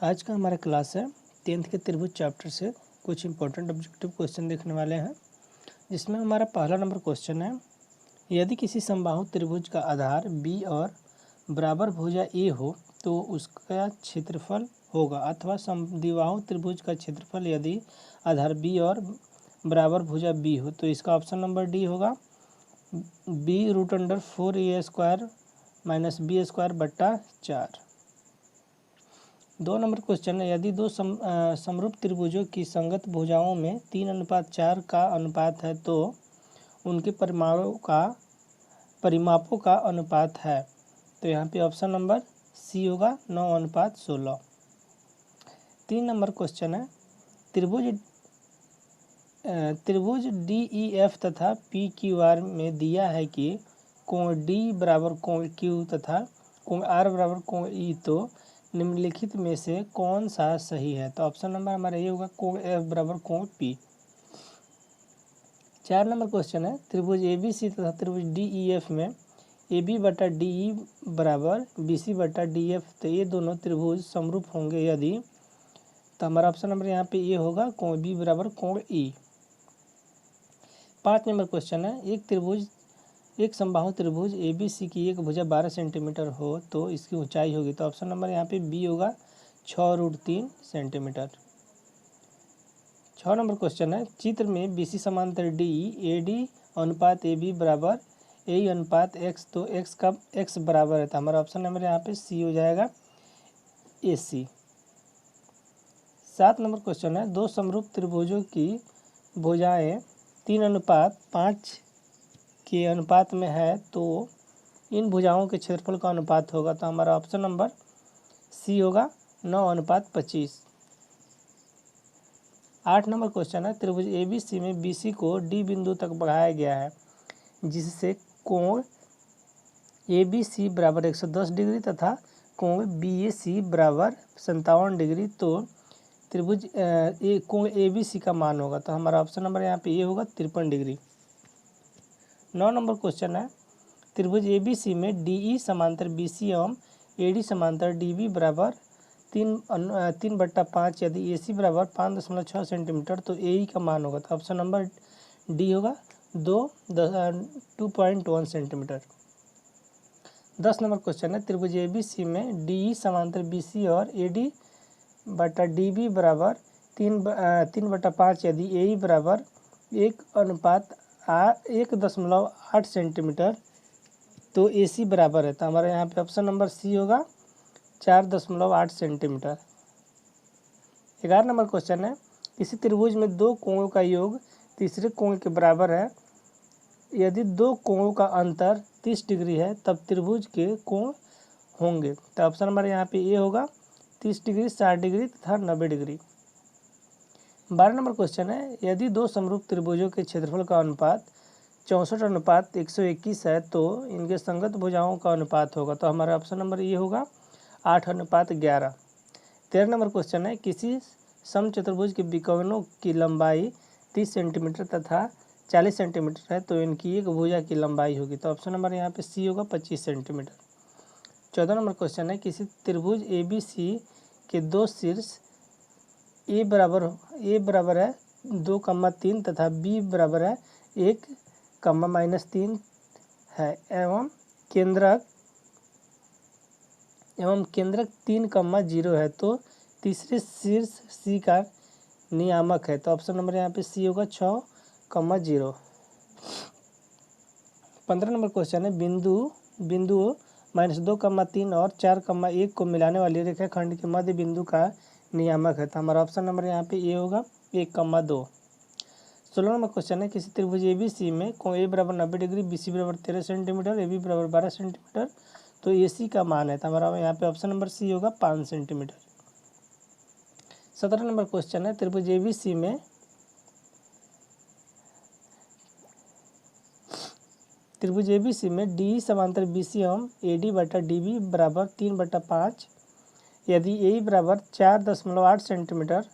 आज का हमारा क्लास है 10th के त्रिभुज चैप्टर से कुछ इंपॉर्टेंट ऑब्जेक्टिव क्वेश्चन देखने वाले हैं, जिसमें हमारा पहला नंबर क्वेश्चन है, यदि किसी समबाहु त्रिभुज का आधार बी और बराबर भुजा ए हो तो उसका क्षेत्रफल होगा, अथवा समद्विबाहु त्रिभुज का क्षेत्रफल यदि आधार बी और बराबर भुजा बी हो तो इसका ऑप्शन नंबर डी होगा, b√4a² - b²/4। 2 नंबर क्वेश्चन है, यदि दो समरूप त्रिभुजों की संगत भुजाओं में 3:4 का अनुपात है तो उनके परिमापों का अनुपात है, तो यहाँ पे ऑप्शन नंबर सी होगा 9:16। 3 नंबर क्वेश्चन है, त्रिभुज DEF तथा PQR में दिया है कि कोण D बराबर कोण Q तथा कोण R बराबर कोण E, तो निम्नलिखित में से कौन सा सही है, तो ऑप्शन नंबर हमारा ये होगा कोण F बराबर कोण P। 4 नंबर क्वेश्चन है, त्रिभुज ABC तथा त्रिभुज DEF में AB/DE बराबर BC/DF, तो ये दोनों त्रिभुज समरूप होंगे यदि, तो हमारा ऑप्शन नंबर यहाँ पे ये होगा कोण B बराबर कोण E। 5 नंबर क्वेश्चन है, एक समबाहु त्रिभुज ABC की एक भुजा 12 सेंटीमीटर हो तो इसकी ऊंचाई होगी, तो ऑप्शन नंबर यहाँ पे बी होगा 6√3 सेंटीमीटर। 6 नंबर क्वेश्चन है, चित्र में BC समांतर DE AD अनुपात AB बराबर AE अनुपात X, तो X बराबर है, तो हमारा ऑप्शन नंबर यहाँ पे सी हो जाएगा AC। 7 नंबर क्वेश्चन है, दो समरूप त्रिभुजों की भुजाएं 3:5 के अनुपात में है तो इन भुजाओं के क्षेत्रफल का अनुपात होगा, तो हमारा ऑप्शन नंबर सी होगा 9:25। 8 नंबर क्वेश्चन है, त्रिभुज ABC में BC को D बिंदु तक बढ़ाया गया है जिससे कोण ABC बराबर 110 डिग्री तथा कोण BAC बराबर 57 डिग्री, तो त्रिभुज कोण ABC का मान होगा, तो हमारा ऑप्शन नंबर यहाँ पे ये होगा 53 डिग्री। 9 नंबर क्वेश्चन है, त्रिभुज ABC में DE समांतर BC एवं AD समांतर DB बराबर 3/5 यदि AC बराबर 5.6 सेंटीमीटर तो AE का मान होगा, तो ऑप्शन नंबर डी होगा 2.1 सेंटीमीटर। 10 नंबर क्वेश्चन है, त्रिभुज ABC में DE समांतर BC और AD/DB बराबर 3/5 यदि AE बराबर 1:8 सेंटीमीटर तो AC बराबर है, तो हमारा यहाँ पे ऑप्शन नंबर सी होगा 4.8 सेंटीमीटर। 11 नंबर क्वेश्चन है, किसी त्रिभुज में दो कोणों का योग तीसरे कोण के बराबर है, यदि दो कोणों का अंतर 30 डिग्री है तब त्रिभुज के कोण होंगे, तो ऑप्शन नंबर यहाँ पे ये होगा 30 डिग्री, 60 डिग्री तथा 90 डिग्री। 12 नंबर क्वेश्चन है, यदि दो समरूप त्रिभुजों के क्षेत्रफल का अनुपात 64:121 है तो इनके संगत भुजाओं का अनुपात होगा, तो हमारा ऑप्शन नंबर ये होगा 8:11। 13 नंबर क्वेश्चन है, किसी समचतुर्भुज के विकर्णों की लंबाई 30 सेंटीमीटर तथा 40 सेंटीमीटर है तो इनकी एक भुजा की लंबाई होगी, तो ऑप्शन नंबर यहाँ पे सी होगा 25 सेंटीमीटर। 14 नंबर क्वेश्चन है, किसी त्रिभुज ABC के दो शीर्ष ए बराबर है 2,3 तथा B बराबर है 1, है एवं केंद्रक 3,0 है तो तीसरे शीर्ष C का नियामक है, तो ऑप्शन नंबर यहाँ पे सी होगा 6,0। 15 नंबर क्वेश्चन है, बिंदु -2,3 और 4,1 को मिलाने वाली रेखाखंड के मध्य बिंदु का नियामक है, तो हमारा ऑप्शन नंबर यहाँ पे ये होगा 1,2। 16 नंबर क्वेश्चन है, किसी त्रिभुज ABC में कोण A बराबर 90 डिग्री, BC बराबर 13 सेंटीमीटर, AB बराबर 12 सेंटीमीटर तो AC का मान है, तो हमारा यहाँ पे ऑप्शन नंबर सी होगा 5 सेंटीमीटर। 17 नंबर क्वेश्चन है, त्रिभुज ABC में DE समांतर BC एवं AD/DB बराबर 3/5 यदि AE बराबर 4.8 सेंटीमीटर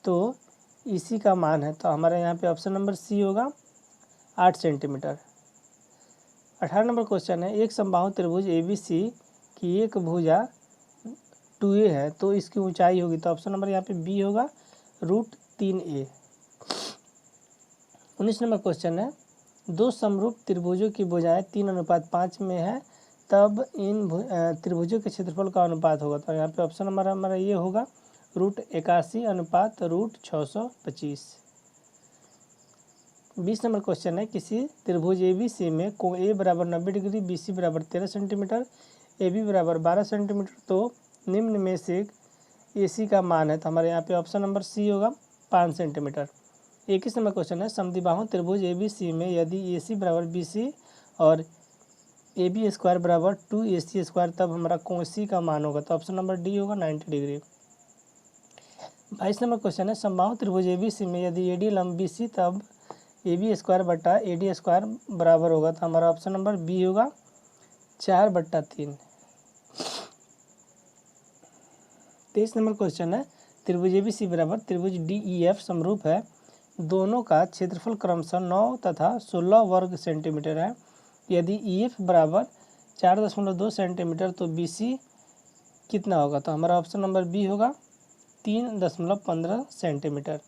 तो EC का मान है, तो हमारे यहाँ पे ऑप्शन नंबर सी होगा 8 सेंटीमीटर। 18 नंबर क्वेश्चन है, एक समबाहु त्रिभुज ABC की एक भुजा 2a है तो इसकी ऊंचाई होगी, तो ऑप्शन नंबर यहाँ पे बी होगा √3a। 19 नंबर क्वेश्चन है, दो समरूप त्रिभुजों की भुजाएं 3:5 में है, तब इन त्रिभुजों के क्षेत्रफल का अनुपात होगा। तो यहाँ पे ऑप्शन नंबर हमारा ये होगा √81/√625। 20 नंबर क्वेश्चन है, किसी त्रिभुज ABC में कोण A बराबर 90 डिग्री, BC बराबर 13 सेंटीमीटर, AB बराबर 12 सेंटीमीटर, तो निम्न में से AC का मान है। तो हमारे यहाँ पे ऑप्शन नंबर सी होगा 5 सेंटीमीटर। 21 नंबर क्वेश्चन है, समद्विबाहु त्रिभुज ABC में यदि AC बराबर BC और AB² बराबर 2AC², तब हमारा कोण C का मान होगा। तो ऑप्शन नंबर डी होगा 90 डिग्री। 22 नंबर क्वेश्चन है, समबाहु त्रिभुज ABC में यदि AD लंब BC, तब AB²/AD² बराबर होगा। तो हमारा ऑप्शन नंबर बी होगा 4/3। 23 नंबर क्वेश्चन है, त्रिभुज ABC बराबर त्रिभुज DEF समरूप है, दोनों का क्षेत्रफल क्रमशः 9 तथा 16 वर्ग सेंटीमीटर है। यदि EF बराबर 4.2 सेंटीमीटर तो BC कितना होगा। तो हमारा ऑप्शन नंबर बी होगा 3.15 सेंटीमीटर।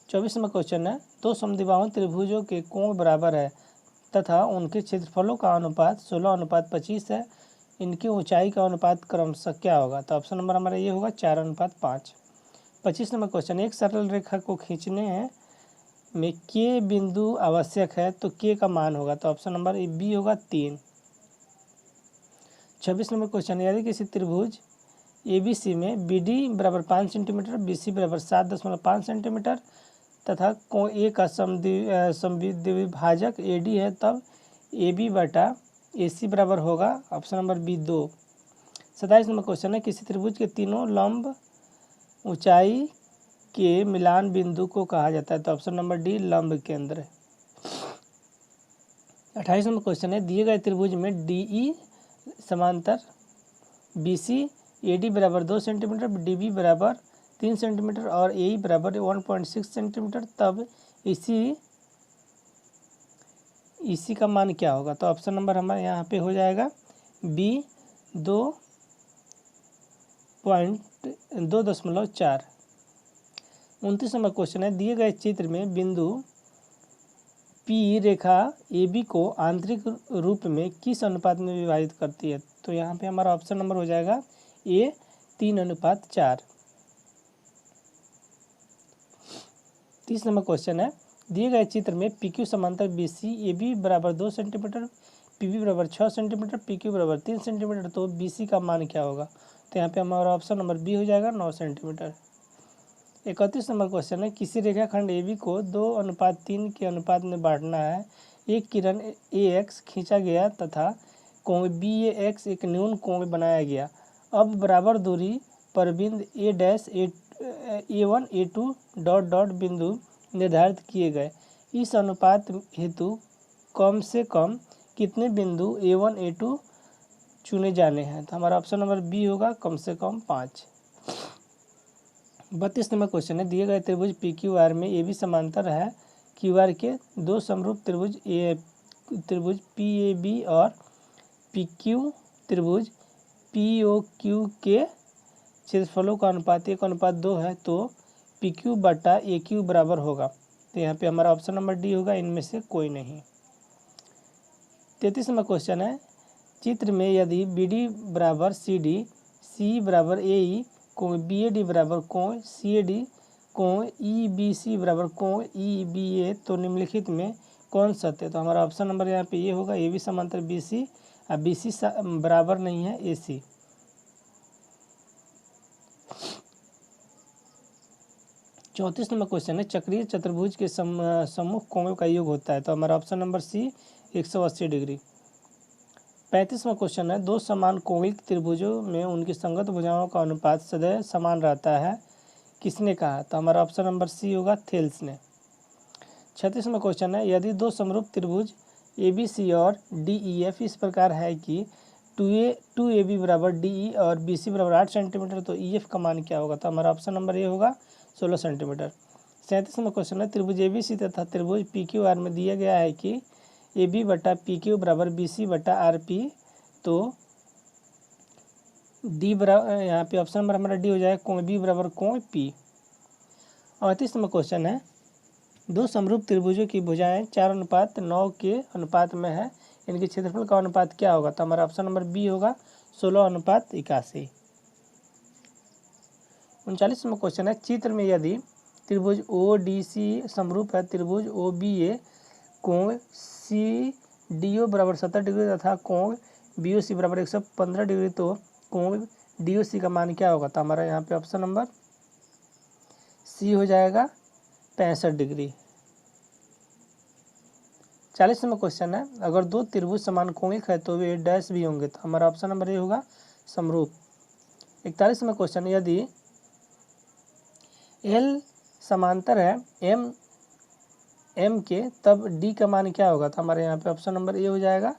24 नंबर क्वेश्चन है, दो समद्विबाहु त्रिभुजों के कोण बराबर है तथा उनके क्षेत्रफलों का अनुपात 16:25 है, इनकी ऊंचाई का अनुपात क्रमशः क्या होगा। तो ऑप्शन नंबर हमारा ये होगा 4:5। 25 नंबर क्वेश्चन, एक सरल रेखा को खींचने में के बिंदु आवश्यक है तो के का मान होगा। तो ऑप्शन नंबर बी होगा 3। 26 नंबर क्वेश्चन, यदि किसी त्रिभुज ABC में BD बराबर 5 सेंटीमीटर, BC बराबर 7.5 सेंटीमीटर तथा कोण A का समद्विभाजक AD है, तब AB/AC बराबर होगा। Option number B 2। 27 नंबर क्वेश्चन है, किसी त्रिभुज के तीनों लंब ऊंचाई के मिलान बिंदु को कहा जाता है। तो ऑप्शन नंबर डी लंब केंद्र। 28 नंबर क्वेश्चन है, दिए गए त्रिभुज में DE समांतर BC, AD बराबर 2 सेंटीमीटर, DB बराबर 3 सेंटीमीटर और AE बराबर 1.6 सेंटीमीटर, तब इसी का मान क्या होगा। तो ऑप्शन नंबर हमारे यहाँ पे हो जाएगा बी 2.4। 29 नंबर क्वेश्चन है, दिए गए चित्र में बिंदु P रेखा AB को आंतरिक रूप में किस अनुपात में विभाजित करती है। तो यहाँ पे हमारा ऑप्शन नंबर हो जाएगा ए 3:4। 30 नंबर क्वेश्चन है, दिए गए चित्र में PQ समांतर BC, AB बराबर 2 सेंटीमीटर, PB बराबर 6 सेंटीमीटर, PQ बराबर 3 सेंटीमीटर, तो BC का मान क्या होगा। तो यहाँ पे हमारा ऑप्शन नंबर बी हो जाएगा 9 सेंटीमीटर। 31 नंबर क्वेश्चन है, किसी रेखाखंड AB को 2:3 के अनुपात में बांटना है। एक किरण AX खींचा गया तथा कोण BAX एक न्यून कोण बनाया गया। अब बराबर दूरी पर बिंदु A1 A2 ... बिंदु निर्धारित किए गए। इस अनुपात हेतु कम से कम कितने बिंदु A1 A2 चुने जाने हैं। तो हमारा ऑप्शन नंबर बी होगा कम से कम 5। 32 नंबर क्वेश्चन है, दिए गए त्रिभुज PQR में AB समांतर है QR के दो समरूप त्रिभुज PAB और PQ त्रिभुज POQ के क्षेत्रफलों का अनुपात 1:2 है, तो PQ/AQ बराबर होगा। तो यहाँ पे हमारा ऑप्शन नंबर डी होगा इनमें से कोई नहीं। 33 नंबर क्वेश्चन है, चित्र में यदि BD बराबर CD, CE बराबर AE, कोण BAD बराबर कोण CAD, कोण EBC बराबर कोण EBA, तो निम्नलिखित में कौन सत्य है। तो हमारा ऑप्शन नंबर यहाँ पे ये होगा AB समांतर BC और BC बराबर नहीं है AC। 34 नंबर क्वेश्चन है, चक्रीय चतुर्भुज के सम्मुख कोणों का योग होता है। तो हमारा ऑप्शन नंबर सी 180 डिग्री। 35वां क्वेश्चन है, दो समान कोणिक त्रिभुजों में उनकी संगत भुजाओं का अनुपात सदैव समान रहता है, किसने कहा। तो हमारा ऑप्शन नंबर सी होगा थेल्स ने। 36वां क्वेश्चन है, यदि दो समरूप त्रिभुज ABC और DEF इस प्रकार है कि 2AB बराबर DE और BC बराबर 8 सेंटीमीटर, तो EF का मान क्या होगा। तो हमारा ऑप्शन नंबर ए होगा 16 सेंटीमीटर। 37वां क्वेश्चन है, त्रिभुज ABC तथा त्रिभुज PQR में दिया गया है कि AB/PQ बराबर BC/RP, तो डी बराबर, यहाँ पे ऑप्शन नंबर हमारा डी हो जाएगा कोण बी बराबर कोण पी। और 38 नंबर क्वेश्चन है, दो समरूप त्रिभुजों की भुजाएं 4:9 के अनुपात में है, इनके क्षेत्रफल का अनुपात क्या होगा? तो हमारा ऑप्शन नंबर बी होगा 16:81। 39 नंबर क्वेश्चन है, चित्र में यदि त्रिभुज ओ डी सी समरूप है, त्रिभुज ओ बी ए कोण सी डी ओ बराबर 70 डिग्री तथा कोण बी ओ सी बराबर 115 डिग्री, तो कोण डी ओ सी का मान क्या होगा? तो हमारा यहाँ पे ऑप्शन नंबर सी हो जाएगा 65 डिग्री। 40 नंबर क्वेश्चन है, अगर दो त्रिभुज समान कोणिक है तो वे डैश भी होंगे, तो हमारा ऑप्शन नंबर ए होगा समरूप। 41 नंबर क्वेश्चन है, यदि एल समांतर है एम के तब डी का मान क्या होगा? तो हमारे यहाँ पे ऑप्शन नंबर ए हो जाएगा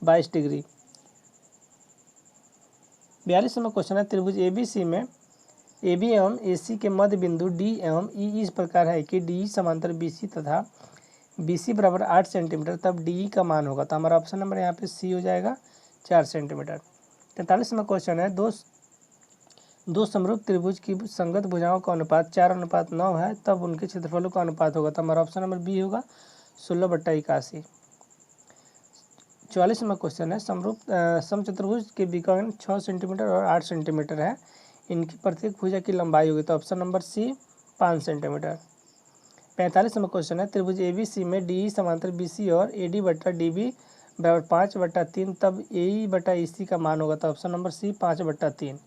22 डिग्री। 42 नंबर क्वेश्चन है, त्रिभुज ए बी सी में ए बी एवं ए सी के मध्य बिंदु डी एवं ई इस प्रकार है कि डी समांतर बी सी तथा बी सी बराबर 8 सेंटीमीटर, तब डी का मान होगा। तो हमारा ऑप्शन नंबर यहाँ पे सी हो जाएगा 4 सेंटीमीटर। 43 नंबर क्वेश्चन है, दो समरूप त्रिभुज की संगत भुजाओं का अनुपात 4:9 है, तब उनके क्षेत्रफलों का अनुपात होगा। तो हमारा ऑप्शन नंबर बी होगा 16/81। 44 नंबर क्वेश्चन है, समचतुर्भुज के विकर्ण 6 सेंटीमीटर और 8 सेंटीमीटर है, इनकी प्रत्येक भुजा की लंबाई होगी। तो ऑप्शन नंबर सी 5 सेंटीमीटर। 45 नंबर क्वेश्चन है, त्रिभुज ए बी सी में डी समांतर बी सी और ए डी बटा डी बी बराबर 5/3, तब ए ई बटा ई सी का मान होगा। तो ऑप्शन नंबर सी 5/3।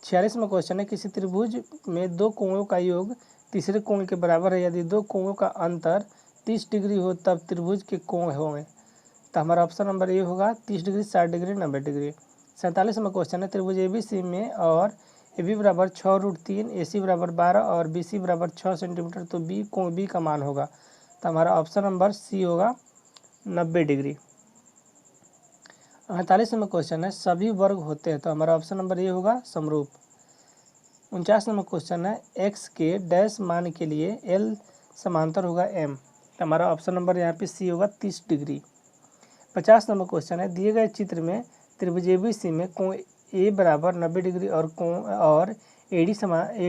46 में क्वेश्चन है, किसी त्रिभुज में दो कोणों का योग तीसरे कोण के बराबर है, यदि दो कोणों का अंतर 30 डिग्री हो तब त्रिभुज के कोण होंगे। तो हमारा ऑप्शन नंबर ए होगा 30 डिग्री, 60 डिग्री, 90 डिग्री। 47 में क्वेश्चन है, त्रिभुज ए बी सी में और ए बी बराबर 6√3, ए सी बराबर 12 और बी सी बराबर 6 सेंटीमीटर, तो बी कोण बी का मान होगा। तो हमारा ऑप्शन नंबर सी होगा 90 डिग्री। 48 नंबर क्वेश्चन है, सभी वर्ग होते हैं, तो हमारा ऑप्शन नंबर ए होगा समरूप। 49 नंबर क्वेश्चन है, एक्स के डैश मान के लिए एल समांतर होगा एम, तो हमारा ऑप्शन नंबर यहाँ पे सी होगा 30 डिग्री। 50 नंबर क्वेश्चन है, दिए गए चित्र में त्रिभुज ए बी सी में कोण ए बराबर 90 डिग्री और ए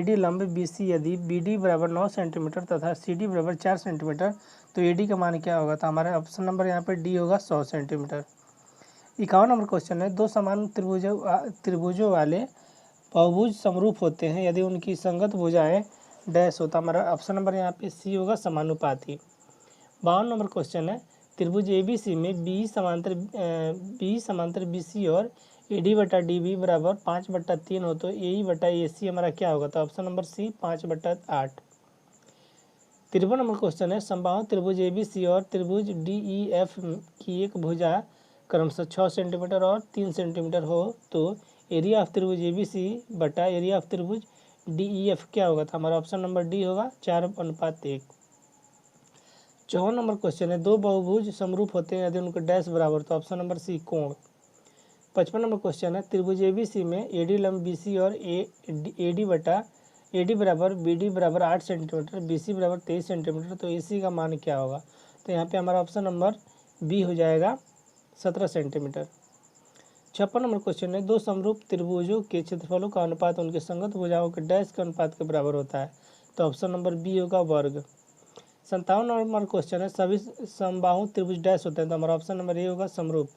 डी लंब बी सी यदि बी डी बराबर 9 सेंटीमीटर तथा सी डी बराबर 4 सेंटीमीटर, तो ए डी का मान क्या होगा? तो हमारा ऑप्शन नंबर यहाँ पे डी होगा 100 सेंटीमीटर। 51 नंबर क्वेश्चन है, दो समान त्रिभुजों वाले बहुभुज समरूप होते हैं, यदि उनकी संगत भुजाएं डैश होता, हमारा ऑप्शन नंबर यहाँ पे सी होगा समानुपाती। 52 नंबर क्वेश्चन है, त्रिभुज ए बी सी में बी समांतर बी सी और ए डी बटा डी बी बराबर 5/3 हो, तो ए ई बटा ए सी हमारा क्या होगा? तो ऑप्शन नंबर सी 5/8। 53 नंबर क्वेश्चन है, समबाहु त्रिभुज ए बी सी और त्रिभुज डी ई एफ की एक भुजा क्रमशः 6 सेंटीमीटर और 3 सेंटीमीटर हो, तो एरिया ऑफ त्रिभुज ए बी सी बटा एरिया ऑफ त्रिभुज डी ई एफ क्या होगा? तो हमारा ऑप्शन नंबर डी होगा 4:1। 54 नंबर क्वेश्चन है, दो बहुभुज समरूप होते हैं, यदि उनके डैश बराबर, तो ऑप्शन नंबर सी कोण। 55 नंबर क्वेश्चन है, त्रिभुज ए बी सी में ए डी लंब बी सी और ए डी बराबर बी डी बराबर 8 सेंटीमीटर, बी सी बराबर 23 सेंटीमीटर, तो ए सी का मान क्या होगा? तो यहाँ पे हमारा ऑप्शन नंबर बी हो जाएगा 17 सेंटीमीटर। 56 नंबर क्वेश्चन है, दो समरूप त्रिभुजों के क्षेत्रफलों का अनुपात उनके संगत भुजाओं के डैश के अनुपात के बराबर होता है, तो ऑप्शन नंबर बी होगा वर्ग। 57 नंबर क्वेश्चन है, सभी समबाहु त्रिभुज डैश होते हैं, तो हमारा ऑप्शन नंबर ए होगा समरूप।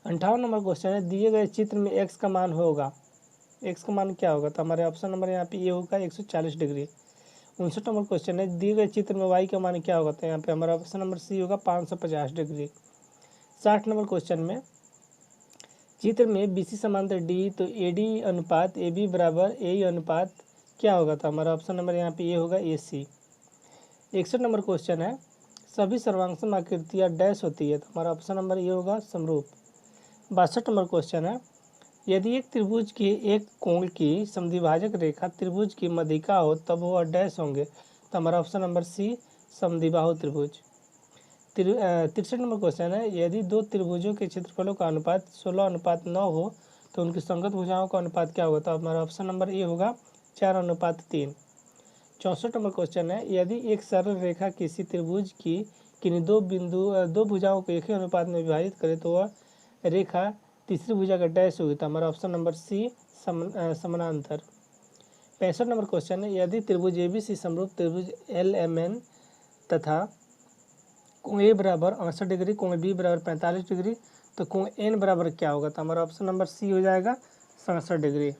58 नंबर क्वेश्चन है, दिए गए चित्र में एक्स का मान होगा, एक्स का मान क्या होगा? तो हमारे ऑप्शन नंबर यहाँ पे ए होगा 140 डिग्री। 59 नंबर क्वेश्चन है, दिए गए चित्र में वाई का मान क्या होगा? तो यहाँ पे हमारा ऑप्शन नंबर सी होगा 550 डिग्री। 60 नंबर क्वेश्चन में, चित्र में बी सी समांतर डी, तो ए डी अनुपात ए बी बराबर ए ई अनुपात क्या होगा? तो हमारा ऑप्शन नंबर यहाँ पे ए होगा ए सी। 61 नंबर क्वेश्चन है, सभी सर्वांगसम आकृतियाँ डैश होती है, तो हमारा ऑप्शन नंबर ये होगा समरूप। 62 नंबर क्वेश्चन है, यदि एक त्रिभुज के एक कोण की समद्विभाजक रेखा त्रिभुज की मध्यिका हो तब वह डैश होंगे, तो हमारा ऑप्शन नंबर सी समद्विबाहु त्रिभुज। 63 नंबर क्वेश्चन है, यदि दो त्रिभुजों के क्षेत्रफलों का अनुपात 16:9 हो तो उनकी संगत भुजाओं का अनुपात क्या होगा? तो हमारा ऑप्शन नंबर ए होगा 4:3। 64 नंबर क्वेश्चन है, यदि एक सरल रेखा किसी त्रिभुज की किन्हीं दो भुजाओं को एक ही अनुपात में विभाजित करे तो वह रेखा तीसरी भुजा का डैश होगी, तो हमारा ऑप्शन नंबर सी समानांतर। 65 नंबर क्वेश्चन है, यदि त्रिभुज ABC समरूप त्रिभुज LMN तथा कोण ए बराबर 68 डिग्री, कोण बी बराबर 45 डिग्री, तो कोण एन बराबर क्या होगा? तो हमारा ऑप्शन नंबर सी हो जाएगा 67 डिग्री।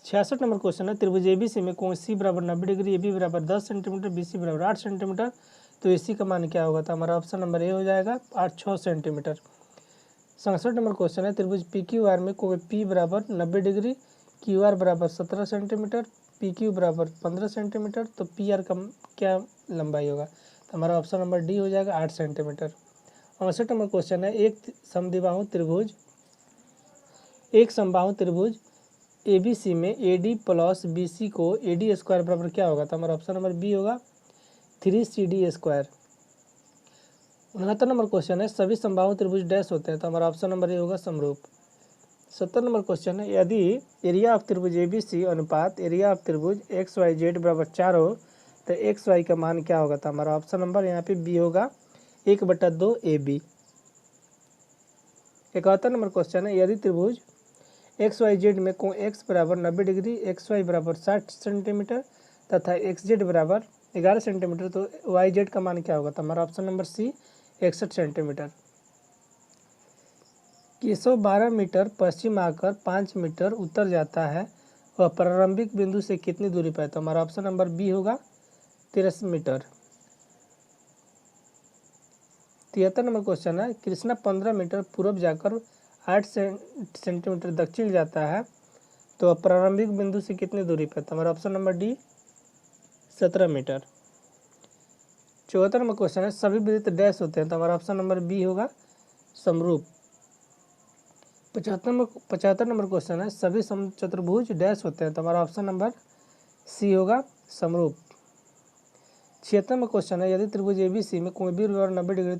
66 नंबर क्वेश्चन है, त्रिभुज ABC में कोण सी बराबर 90 डिग्री, AB बराबर 10 सेंटीमीटर, BC बराबर 8 सेंटीमीटर, तो AC का मान क्या होगा? तो हमारा ऑप्शन नंबर ए हो जाएगा 6 सेंटीमीटर। 67 नंबर क्वेश्चन है, त्रिभुज PQR में कोण P बराबर 90 डिग्री, QR बराबर 17 सेंटीमीटर, PQ बराबर 15 सेंटीमीटर, तो PR का क्या लंबाई होगा? तो हमारा ऑप्शन नंबर डी हो जाएगा 8 सेंटीमीटर। 68 नंबर क्वेश्चन है, एक समबाहु त्रिभुज ABC में AD प्लस BC को AD स्क्वायर बराबर क्या होगा? तो हमारा ऑप्शन नंबर बी होगा 3CD स्क्वायर। 69 नंबर क्वेश्चन है, सभी समबाहु त्रिभुज डैश होते हैं, तो हमारा ऑप्शन नंबर ए होगा समरूप। 70 नंबर क्वेश्चन है, यदि एरिया ऑफ त्रिभुज ABC अनुपात एरिया ऑफ त्रिभुज XYZ बराबर 4 हो, तो XY का मान क्या होगा? तो हमारा ऑप्शन नंबर यहाँ पे बी होगा 1/2 AB। 71 नंबर क्वेश्चन है, यदि त्रिभुज XYZ में कोण X बराबर 90 डिग्री, XY बराबर 60 सेंटीमीटर तथा XZ बराबर 11 सेंटीमीटर, तो YZ का मान क्या होगा? तो हमारा option number C 61 centimetre. Keshav 12 metre पश्चिम आकर 5 मीटर उत्तर जाता है, वह प्रारंभिक बिंदु से कितनी दूरी पर है? तो हमारा ऑप्शन नंबर बी होगा 13 मीटर। 73 नंबर क्वेश्चन है, कृष्णा 15 मीटर पूर्व जाकर 8 सेंटीमीटर दक्षिण जाता है, तो प्रारंभिक बिंदु से कितनी दूरी पर? तो हमारा ऑप्शन नंबर डी 17 मीटर। 74 नंबर क्वेश्चन है, सभी वृत्त डैश होते हैं, तो हमारा ऑप्शन नंबर बी होगा समरूप। 75 नंबर क्वेश्चन है, सभी समचतुर्भुज डैश होते हैं, तो हमारा ऑप्शन नंबर सी होगा समरूप। 76 नंबर क्वेश्चन है, यदि त्रिभुज ABC में कोण बी बराबर 90 डिग्री,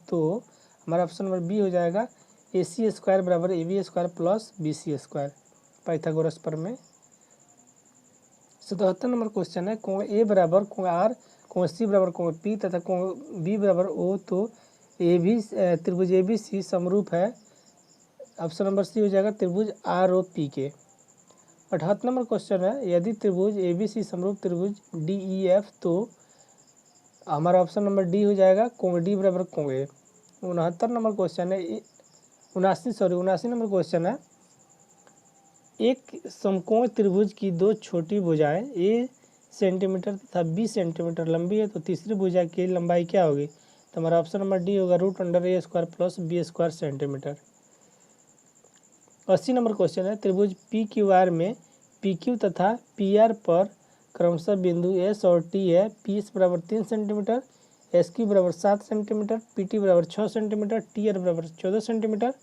तो हमारा ऑप्शन नंबर बी हो जाएगा AC स्क्वायर बराबर AB square plus BC square, Pythagoras प्रमेय। 77 नंबर क्वेश्चन है, कोण ए बराबर कोण R, कोण C बराबर कोण P तथा कोण B बराबर O, तो त्रिभुज ABC समरूप है, ऑप्शन नंबर सी हो जाएगा त्रिभुज ROP के। 78 नंबर क्वेश्चन है, यदि त्रिभुज ABC समरूप त्रिभुज DEF, तो हमारा ऑप्शन नंबर डी हो जाएगा कोण D बराबर कोण A। 69 नंबर क्वेश्चन है, 79 नंबर क्वेश्चन है, एक समकोण त्रिभुज की दो छोटी भुजाएं A सेंटीमीटर तथा B सेंटीमीटर लंबी है, तो तीसरी भुजा की लंबाई क्या होगी? तो हमारा ऑप्शन नंबर डी होगा √A square plus B square centimetre. 80 number question है, त्रिभुज PQR में PQ तथा PR पर क्रमशः बिंदु S और T है, PS बराबर 3 सेंटीमीटर, SQ बराबर 7 सेंटीमीटर, PT बराबर 6 सेंटीमीटर, TR बराबर 14 सेंटीमीटर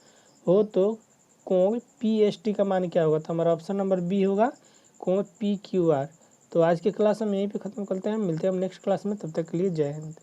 हो, तो कोण PST का मान क्या होगा? तो हमारा ऑप्शन नंबर बी होगा कोण PQR। तो आज के क्लास हम यहीं पे ख़त्म करते हैं, मिलते हैं हम नेक्स्ट क्लास में, तब तक के लिए जय हिंद।